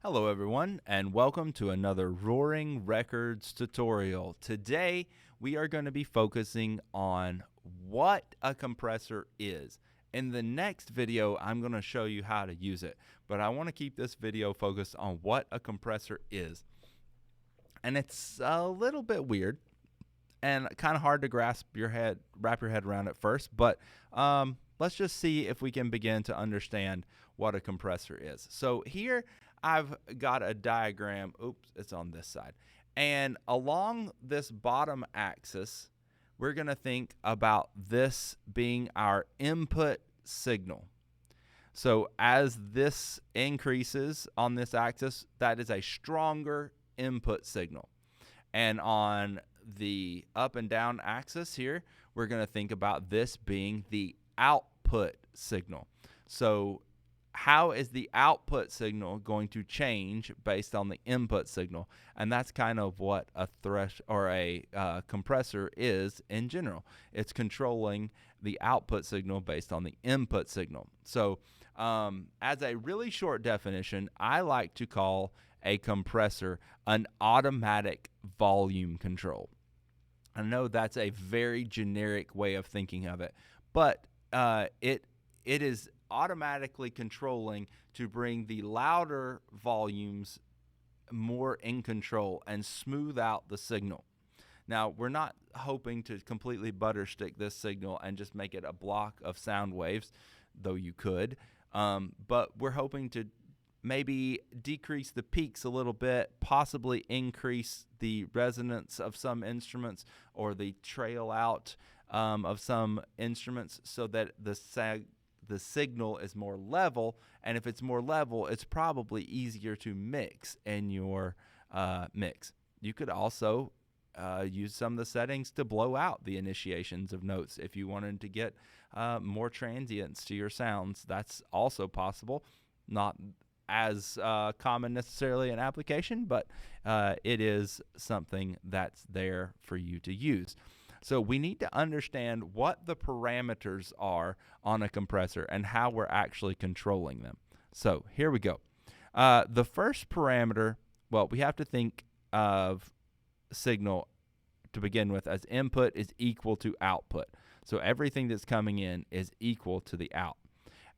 Hello everyone and welcome to another Roaring Records tutorial. Today we are going to be focusing on what a compressor is. In the next video I'm going to show you how to use it, but I want to keep this video focused on what a compressor is. And it's a little bit weird and kind of hard to wrap your head around at first, but let's just see if we can begin to understand what a compressor is. So here I've got a diagram. Oops, it's on this side. And along this bottom axis, we're going to think about this being our input signal. So as this increases on this axis, that is a stronger input signal. And on the up and down axis here, we're going to think about this being the output signal. So how is the output signal going to change based on the input signal? And that's kind of what a compressor is in general. It's controlling the output signal based on the input signal. So as a really short definition, I like to call a compressor an automatic volume control. I know that's a very generic way of thinking of it, but it is automatically controlling to bring the louder volumes more in control and smooth out the signal. Now, we're not hoping to completely butterstick this signal and just make it a block of sound waves, though you could, but we're hoping to maybe decrease the peaks a little bit, possibly increase the resonance of some instruments or the trail out of some instruments so that the signal is more level. And if it's more level, it's probably easier to mix in your mix. You could also use some of the settings to blow out the initiations of notes if you wanted to get more transients to your sounds. That's also possible. Not as common necessarily in application, but it is something that's there for you to use. So we need to understand what the parameters are on a compressor and how we're actually controlling them. So here we go. The first parameter, well, we have to think of signal to begin with as input is equal to output. So everything that's coming in is equal to the out.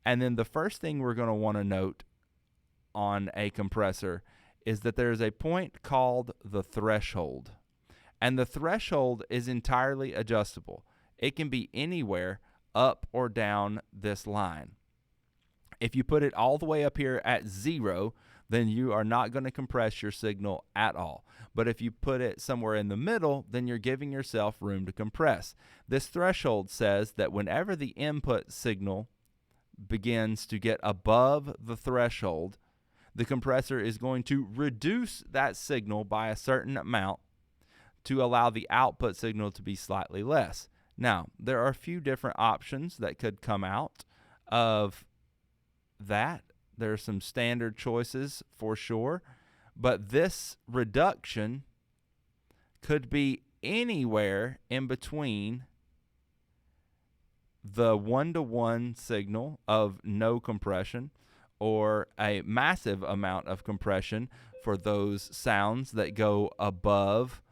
And then the first thing we're going to want to note on a compressor is that there is a point called the threshold. And the threshold is entirely adjustable. It can be anywhere up or down this line. If you put it all the way up here at 0, then you are not going to compress your signal at all. But if you put it somewhere in the middle, then you're giving yourself room to compress. This threshold says that whenever the input signal begins to get above the threshold, the compressor is going to reduce that signal by a certain amount to allow the output signal to be slightly less. Now, there are a few different options that could come out of that. There are some standard choices for sure, but this reduction could be anywhere in between the 1-to-1 signal of no compression or a massive amount of compression for those sounds that go above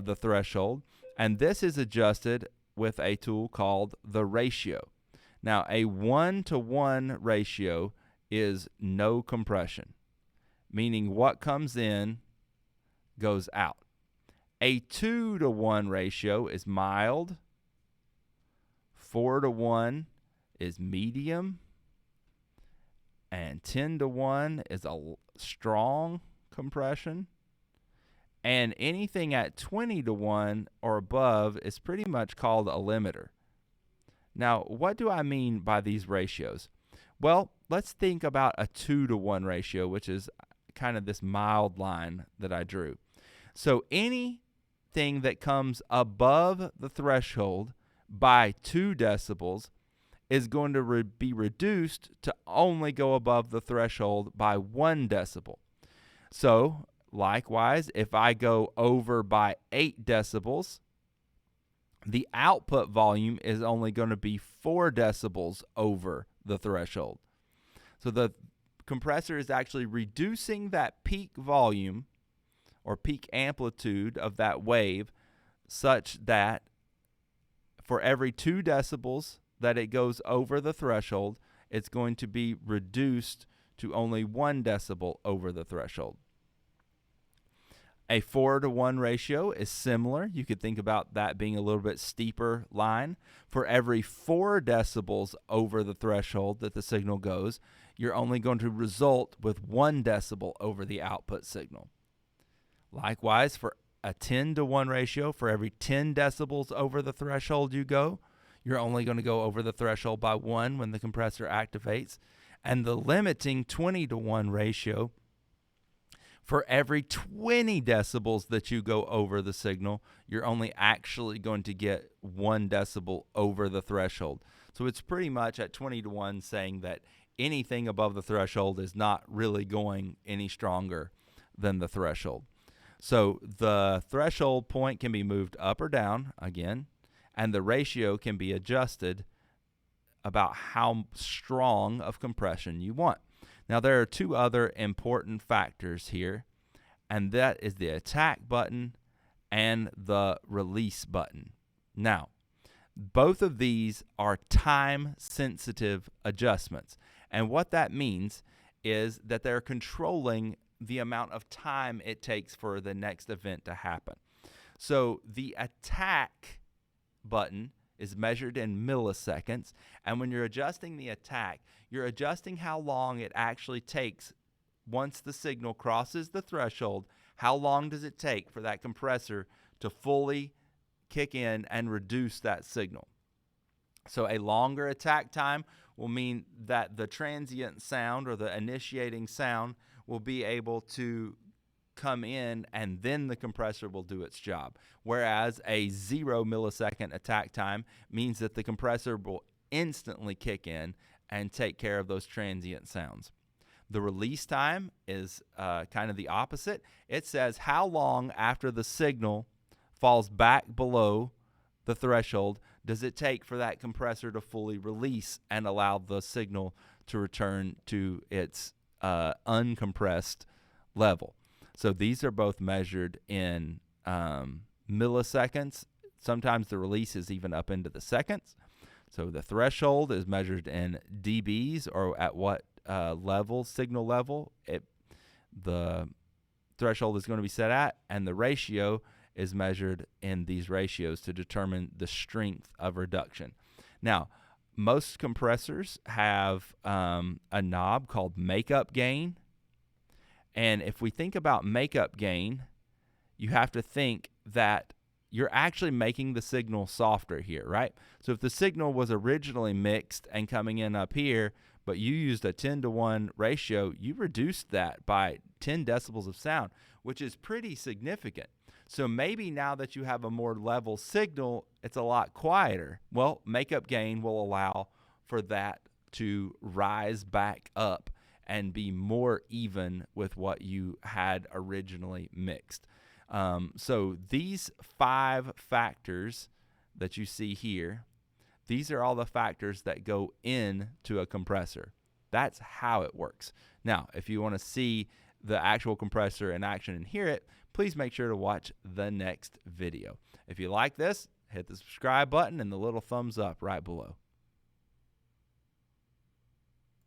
the threshold. And this is adjusted with a tool called the ratio. Now, a 1-to-1 ratio is no compression, meaning what comes in goes out. A 2-to-1 ratio is mild. 4-to-1 is medium. And 10-to-1 is a strong compression. And anything at 20-to-1 or above is pretty much called a limiter. Now, what do I mean by these ratios? Well, let's think about a 2-to-1 ratio, which is kind of this mild line that I drew. So anything that comes above the threshold by 2 decibels is going to be reduced to only go above the threshold by 1 decibel. So, likewise, if I go over by 8 decibels, the output volume is only going to be 4 decibels over the threshold. So the compressor is actually reducing that peak volume or peak amplitude of that wave such that for every 2 decibels that it goes over the threshold, it's going to be reduced to only 1 decibel over the threshold. A 4-to-1 ratio is similar. You could think about that being a little bit steeper line. For every 4 decibels over the threshold that the signal goes, you're only going to result with 1 decibel over the output signal. Likewise, for a 10-to-1 ratio, for every 10 decibels over the threshold you go, you're only going to go over the threshold by 1 when the compressor activates. And the limiting 20-to-1 ratio, for every 20 decibels that you go over the signal, you're only actually going to get 1 decibel over the threshold. So it's pretty much at 20-to-1 saying that anything above the threshold is not really going any stronger than the threshold. So the threshold point can be moved up or down again, and the ratio can be adjusted about how strong of compression you want. Now, there are 2 other important factors here, and that is the attack button and the release button. Now, both of these are time-sensitive adjustments, and what that means is that they're controlling the amount of time it takes for the next event to happen. So the attack button is measured in milliseconds, and when you're adjusting the attack, you're adjusting how long it actually takes once the signal crosses the threshold. How long does it take for that compressor to fully kick in and reduce that signal? So a longer attack time will mean that the transient sound or the initiating sound will be able to come in, and then the compressor will do its job. Whereas a 0 millisecond attack time means that the compressor will instantly kick in and take care of those transient sounds. The release time is kind of the opposite. It says how long after the signal falls back below the threshold does it take for that compressor to fully release and allow the signal to return to its uncompressed level. So these are both measured in milliseconds. Sometimes the release is even up into the seconds. So the threshold is measured in dBs, or at what signal level the threshold is going to be set at, and the ratio is measured in these ratios to determine the strength of reduction. Now, most compressors have a knob called makeup gain. And if we think about makeup gain, you have to think that you're actually making the signal softer here, right? So if the signal was originally mixed and coming in up here, but you used a 10-to-1 ratio, you reduced that by 10 decibels of sound, which is pretty significant. So maybe now that you have a more level signal, it's a lot quieter. Well, makeup gain will allow for that to rise back up and be more even with what you had originally mixed. So these 5 factors that you see here, these are all the factors that go into a compressor. That's how it works. Now, if you want to see the actual compressor in action and hear it, please make sure to watch the next video. If you like this, hit the subscribe button and the little thumbs up right below.